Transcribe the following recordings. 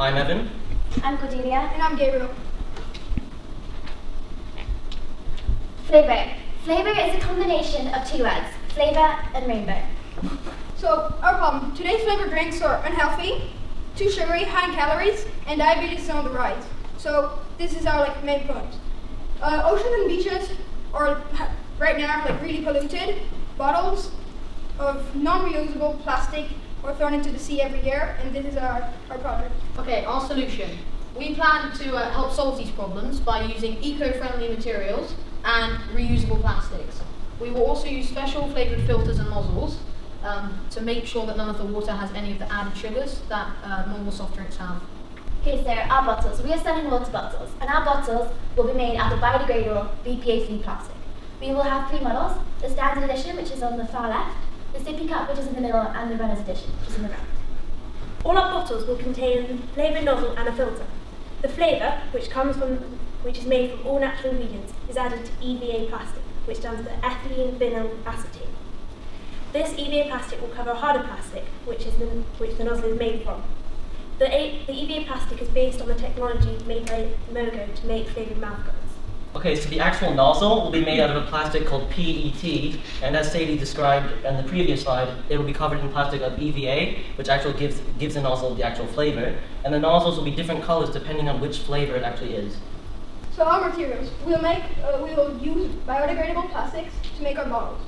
I'm Evan. I'm Cordelia. And I'm Gabriel. Flavour. Flavour is a combination of two words, flavour and rainbow. So, our problem. Today's flavoured drinks are unhealthy, too sugary, high in calories, and diabetes is on the rise. So, this is our main point. Oceans and beaches are right now really polluted. Bottles of non-reusable plastic are thrown into the sea every year, and this is our project. Okay, our solution. We plan to help solve these problems by using eco-friendly materials and reusable plastics. We will also use special flavoured filters and nozzles to make sure that none of the water has any of the added sugars that normal soft drinks have. Okay, so our bottles. We are selling water bottles, and our bottles will be made out of biodegradable BPA-free plastic. We will have 3 models: the standard edition, which is on the far left, the sippy cup, which is in the middle, and the runner's edition, which is in the round. All our bottles will contain a flavoured nozzle and a filter. The flavour, which is made from all natural ingredients, is added to EVA plastic, which stands for ethylene vinyl acetate. This EVA plastic will cover a harder plastic, which the nozzle is made from. The EVA plastic is based on the technology made by Mogo to make flavoured mouthguards. Okay, so the actual nozzle will be made out of a plastic called PET, and as Sadie described in the previous slide, it will be covered in plastic of EVA, which actually gives the nozzle the actual flavor, and the nozzles will be different colors depending on which flavor it actually is. So our materials, we will use biodegradable plastics to make our bottles.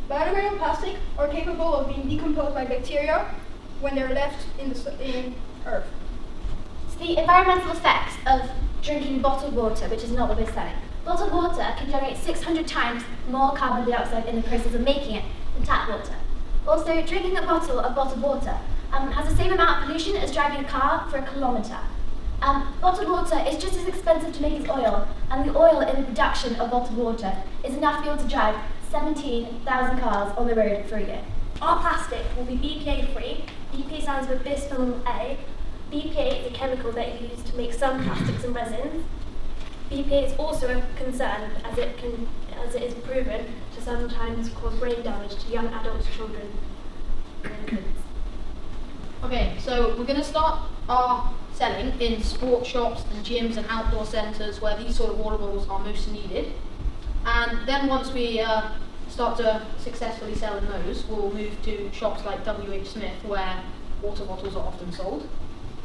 Biodegradable plastic are capable of being decomposed by bacteria when they're left in earth. So the environmental effects of drinking bottled water, which is not what we're selling. Bottled water can generate 600 times more carbon dioxide in the process of making it than tap water. Also, drinking a bottle of bottled water has the same amount of pollution as driving a car for a kilometre. Bottled water is just as expensive to make as oil, and the oil in the production of bottled water is enough to be able to drive 17,000 cars on the road for a year. Our plastic will be BPA-free. BPA stands for bisphenol A. BPA is a chemical that is used to make some plastics and resins. BPA is also a concern as it is proven to sometimes cause brain damage to young adults, children, and infants. Okay, so we're going to start our selling in sports shops and gyms and outdoor centres where these sort of water bottles are most needed. And then once we start to successfully sell in those, we'll move to shops like WH Smith where water bottles are often sold.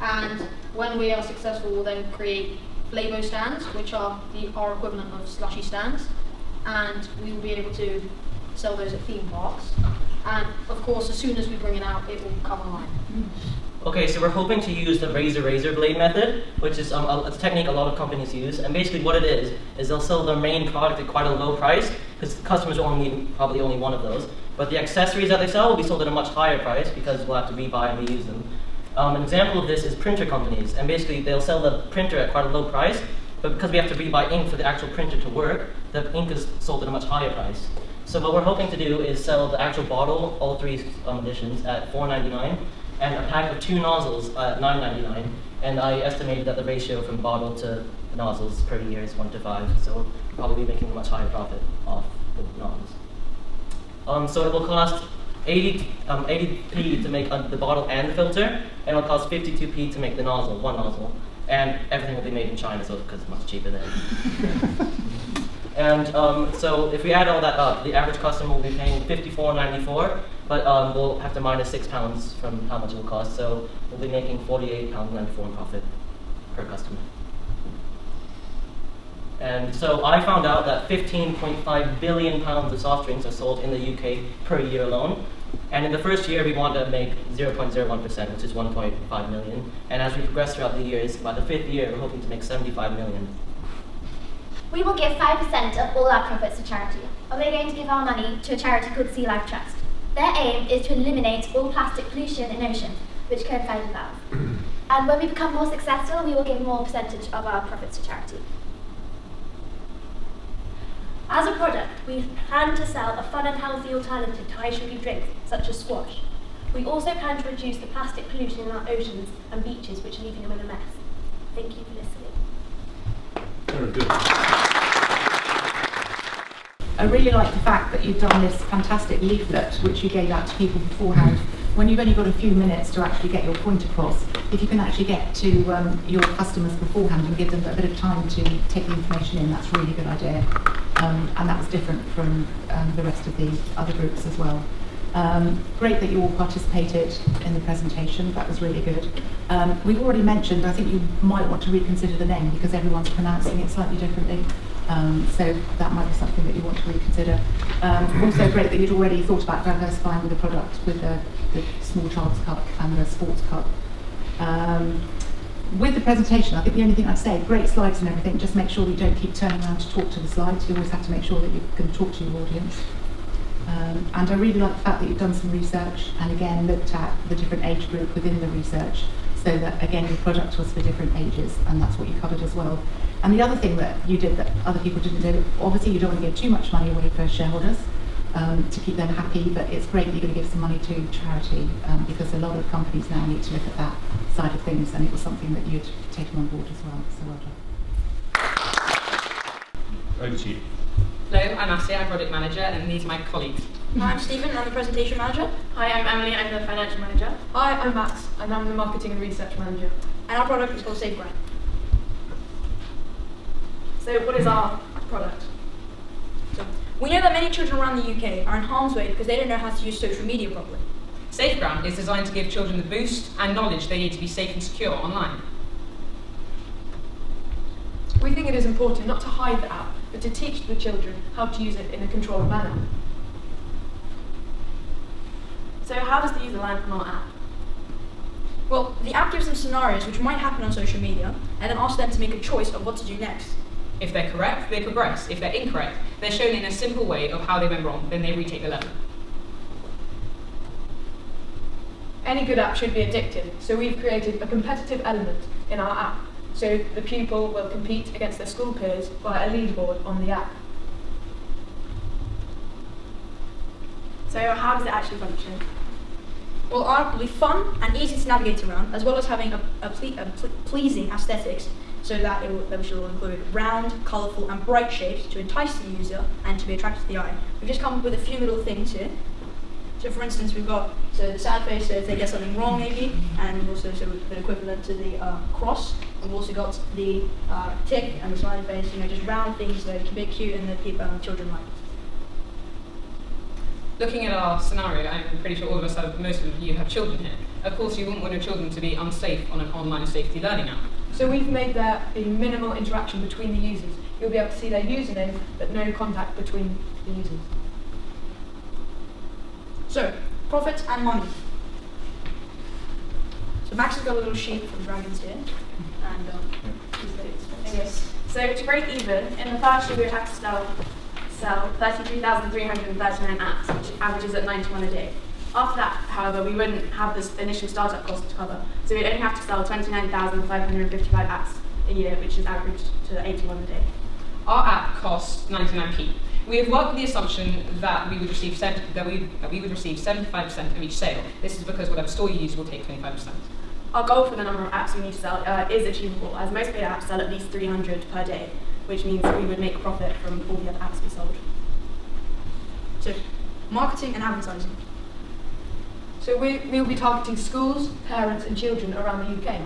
And when we are successful, we'll then create Flavo stands, which are our equivalent of slushy stands, and we will be able to sell those at theme parks. And of course, as soon as we bring it out, it will come online. Okay, so we're hoping to use the razor blade method, which is a technique a lot of companies use. And basically what it is they'll sell their main product at quite a low price, because customers probably only one of those. But the accessories that they sell will be sold at a much higher price, because we'll have to rebuy and reuse them. An example of this is printer companies, and basically they'll sell the printer at quite a low price, but because we have to rebuy ink for the actual printer to work, the ink is sold at a much higher price. So what we're hoping to do is sell the actual bottle, all 3 editions, at $4.99, and a pack of 2 nozzles at $9.99, and I estimated that the ratio from bottle to nozzles per year is 1:5, so we'll probably be making a much higher profit off the nozzles. So it will cost 80p to make the bottle and the filter, and it'll cost 52p to make the nozzle, 1 nozzle, and everything will be made in China, so because it's much cheaper there. And so if we add all that up, the average customer will be paying $54.94, but we'll have to minus £6 from how much it will cost, so we'll be making £48.94 in profit per customer. And so I found out that 15.5 billion pounds of soft drinks are sold in the UK per year alone. And in the first year, we want to make 0.01%, which is 1.5 million. And as we progress throughout the years, by the 5th year, we're hoping to make 75 million. We will give 5% of all our profits to charity, and we're going to give our money to a charity called Sea Life Trust. Their aim is to eliminate all plastic pollution in oceans, which coincides with ours. And when we become more successful, we will give more percentage of our profits to charity. As a product, we plan to sell a fun and healthy alternative to high sugar drinks, such as squash. We also plan to reduce the plastic pollution in our oceans and beaches, which are leaving them in a mess. Thank you for listening. Very good. I really like the fact that you've done this fantastic leaflet, which you gave out to people beforehand, when you've only got a few minutes to actually get your point across. if you can actually get to your customers beforehand and give them a bit of time to take the information in, that's a really good idea. And that was different from the rest of the other groups as well. Great that you all participated in the presentation, that was really good. We've already mentioned, I think you might want to reconsider the name because everyone's pronouncing it slightly differently. So that might be something that you want to reconsider. Also great that you'd already thought about diversifying with the product with the small child's cup and the sports cup. With the presentation, I think the only thing I'd say, great slides and everything, just make sure that you don't keep turning around to talk to the slides. You always have to make sure that you can talk to your audience. And I really like the fact that you've done some research and again looked at the different age group within the research, so that again your product was for different ages, and that's what you covered as well. And the other thing that you did that other people didn't do, obviously you don't want to give too much money away for shareholders to keep them happy, but it's great that you're going to give some money to charity because a lot of companies now need to look at that side of things, and it was something that you'd taken on board as well, so well done. Over to you. Hello, I'm Ashley, I'm Product Manager, and these are my colleagues. Hi, I'm Stephen, I'm the Presentation Manager. Hi, I'm Emily, I'm the Financial Manager. Hi, I'm Max, and I'm the Marketing and Research Manager. And our product is called SafeGrant. So what is our product? So, we know that many children around the UK are in harm's way because they don't know how to use social media properly. SafeGrant is designed to give children the boost and knowledge they need to be safe and secure online. We think it is important not to hide the app, but to teach the children how to use it in a controlled manner. So how does the user learn from our app? Well, the app gives them scenarios which might happen on social media and then asks them to make a choice of what to do next. If they're correct, they progress. If they're incorrect, they're shown in a simple way of how they went wrong, then they retake the level. Any good app should be addictive, so we've created a competitive element in our app, so the pupil will compete against their school peers via a leaderboard on the app. So how does it actually function? Well, our app will be fun and easy to navigate around, as well as having pleasing aesthetics, so that it will include round, colourful and bright shapes to entice the user and to be attractive to the eye. We've just come up with a few little things here. So for instance, we've got the sad face, so if they get something wrong maybe, and also the equivalent to the cross. We've also got the tick and the smiley face, just round things that are cute and that people children like. Looking at our scenario, I'm pretty sure all of us have, most of you have children here. Of course, you wouldn't want your children to be unsafe on an online safety learning app. So we've made there be minimal interaction between the users. You'll be able to see their username, but no contact between the users. So, profit and money. So Max has got a little sheet from Dragons here, and Okay. So to break even, in the first year we would have to sell 33,339 apps, which averages at 91 a day. After that, however, we wouldn't have this initial startup cost to cover, so we'd only have to sell 29,555 apps a year, which is averaged to 81 a day. Our app costs 99p. We have worked with the assumption that we would receive 75% of each sale. This is because whatever store you use will take 25%. Our goal for the number of apps we need to sell is achievable, as most paid apps sell at least 300 per day, which means we would make profit from all the other apps we sold. So, marketing and advertising. So we'll be targeting schools, parents and children around the UK.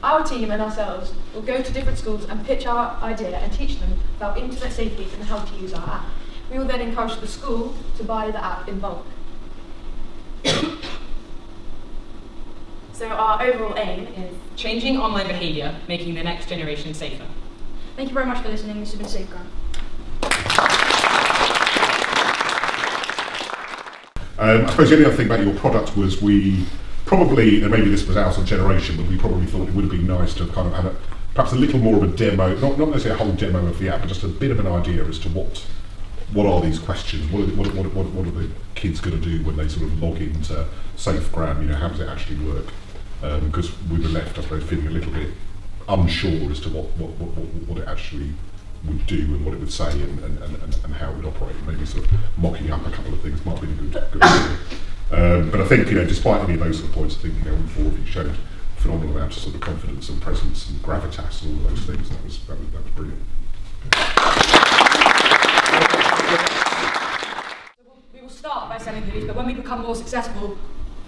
Our team and ourselves will go to different schools and pitch our idea and teach them about internet safety and how to use our app. We will then encourage the school to buy the app in bulk. So our overall aim is changing online behaviour, making the next generation safer. Thank you very much for listening. This has been SafeGrant. I suppose the only other thing about your product was we probably, and maybe this was out of generation, but we probably thought it would have been nice to have kind of had perhaps a little more of a demo, not necessarily a whole demo of the app, but just a bit of an idea as to what are these questions, what are the kids going to do when they sort of log into SafeGrant, how does it actually work? Because we were left, I suppose, feeling a little bit unsure as to what it actually would do and what it would say and how it would operate. Maybe sort of mocking up a couple of things might have been a good idea. But I think, despite any of those sort of points, I think, all four of you showed phenomenal amounts of sort of confidence and presence and gravitas and all of those things. That was brilliant. We will start by selling hoodies, but when we become more successful,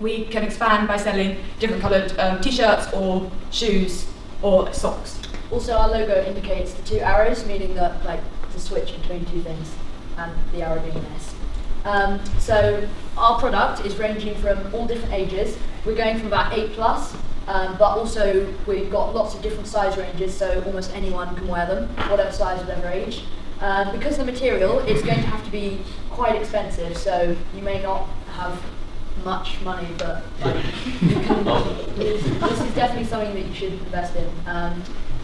we can expand by selling different coloured t-shirts or shoes or socks. Also, our logo indicates the two arrows, meaning that like to switch between two things, and the arrow being an S. So our product is ranging from all different ages. We're going from about 8+, but also we've got lots of different size ranges, so almost anyone can wear them, whatever size, whatever age. Because the material is going to have to be quite expensive, so you may not have much money, but like, this is definitely something that you should invest in.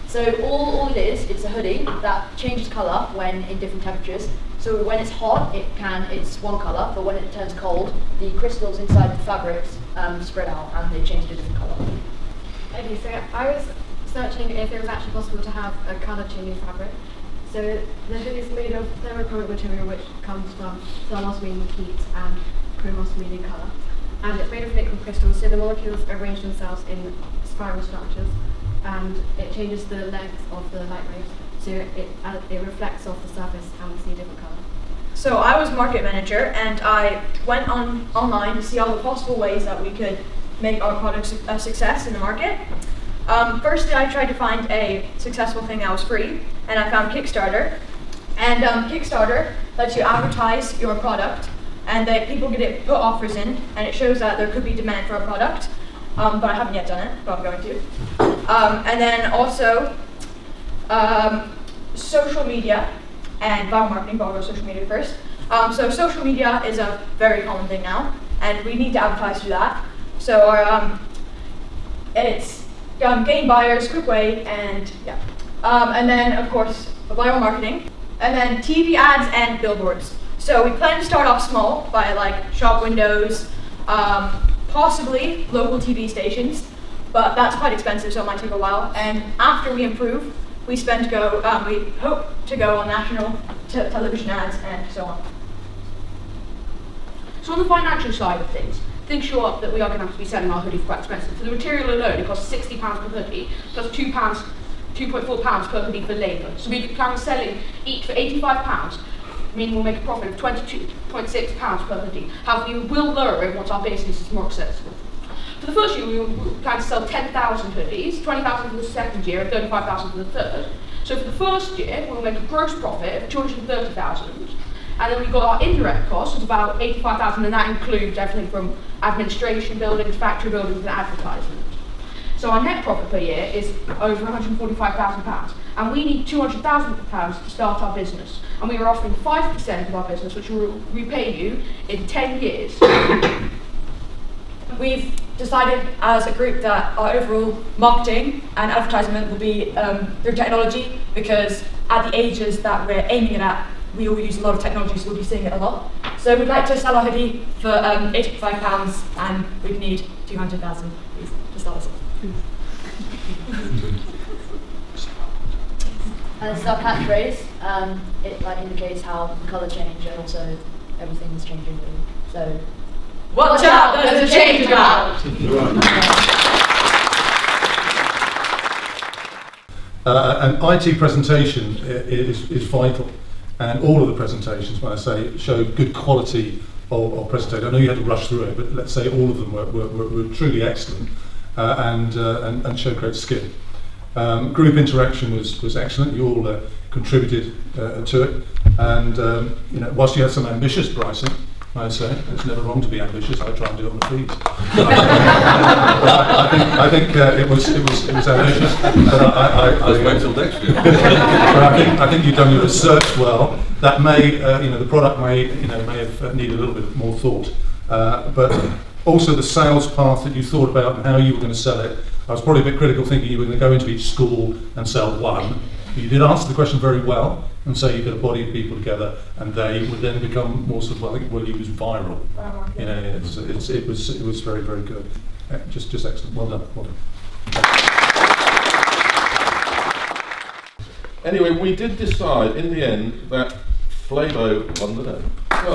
So all it is, it's a hoodie that changes colour when in different temperatures. So when it's hot, it's one colour, but when it turns cold, the crystals inside the fabrics spread out and they change to a different colour. Okay, so I was searching if it was actually possible to have a colour changing fabric. So the hoodie is made of thermochromic material, which comes from thermos meaning heat and chromos meaning colour. And it's made of liquid crystals, so the molecules arrange themselves in spiral structures, and it changes the length of the light waves, so it reflects off the surface and we see a different colour. So I was market manager, and I went online to see all the possible ways that we could make our product a success in the market. Firstly, I tried to find a successful thing that was free, and I found Kickstarter. And Kickstarter lets you advertise your product, and people get put offers in, and it shows that there could be demand for a product. But I haven't yet done it, but I'm going to. And then also social media and viral marketing, but I'll go social media first. So social media is a very common thing now, and we need to advertise through that. So it's gain buyers, quick way, and yeah. And then of course viral marketing, and then TV ads and billboards. So we plan to start off small by like shop windows, possibly local TV stations, but that's quite expensive, so it might take a while. And after we improve, we hope to go on national television ads and so on. So on the financial side of things show up that we are going to have to be selling our hoodie for quite expensive. For the material alone, it costs £60 per hoodie, plus £2.4 per hoodie for labour. So we plan on selling each for £85, meaning we'll make a profit of £22.6 per hoodie. However, we will lower it once our business is more successful. For the first year, we will plan to sell 10,000 hoodies, 20,000 for the second year, and 35,000 for the third. So for the first year, we'll make a gross profit of 230,000. And then we've got our indirect costs of about 85,000, and that includes everything from administration buildings, factory buildings, and advertisement. So our net profit per year is over £145,000, and we need £200,000 to start our business. And we are offering 5% of our business, which will repay you in 10 years. We've decided as a group that our overall marketing and advertisement will be through technology, because at the ages that we're aiming it at, we all use a lot of technology, so we'll be seeing it a lot. So we'd like to sell our hoodie for £85, and we'd need 200,000 to start us off. This is our catchphrase. It like indicates how the colour change, and also everything is changing really. So watch out, there's a change about. An IT presentation is vital, and all of the presentations, when I say, show good quality of presentation. I know you had to rush through it, but let's say all of them were truly excellent and showed great skill. Group interaction was excellent. You all contributed to it, and whilst you had some ambitious pricing, I'd say it's never wrong to be ambitious. I try and do it on the fees. I think it was ambitious. But I wait till next year. I think you've done your research well. That may, the product may have needed a little bit more thought, but also the sales path that you thought about and how you were going to sell it. I was probably a bit critical, thinking you were going to go into each school and sell one. You did answer the question very well, and so you get a body of people together, and they would then become more sort of, I think, well, it was viral. It was very, very good. Just excellent. Well done. Well done. Anyway, we did decide in the end that Flavo won the day. Well,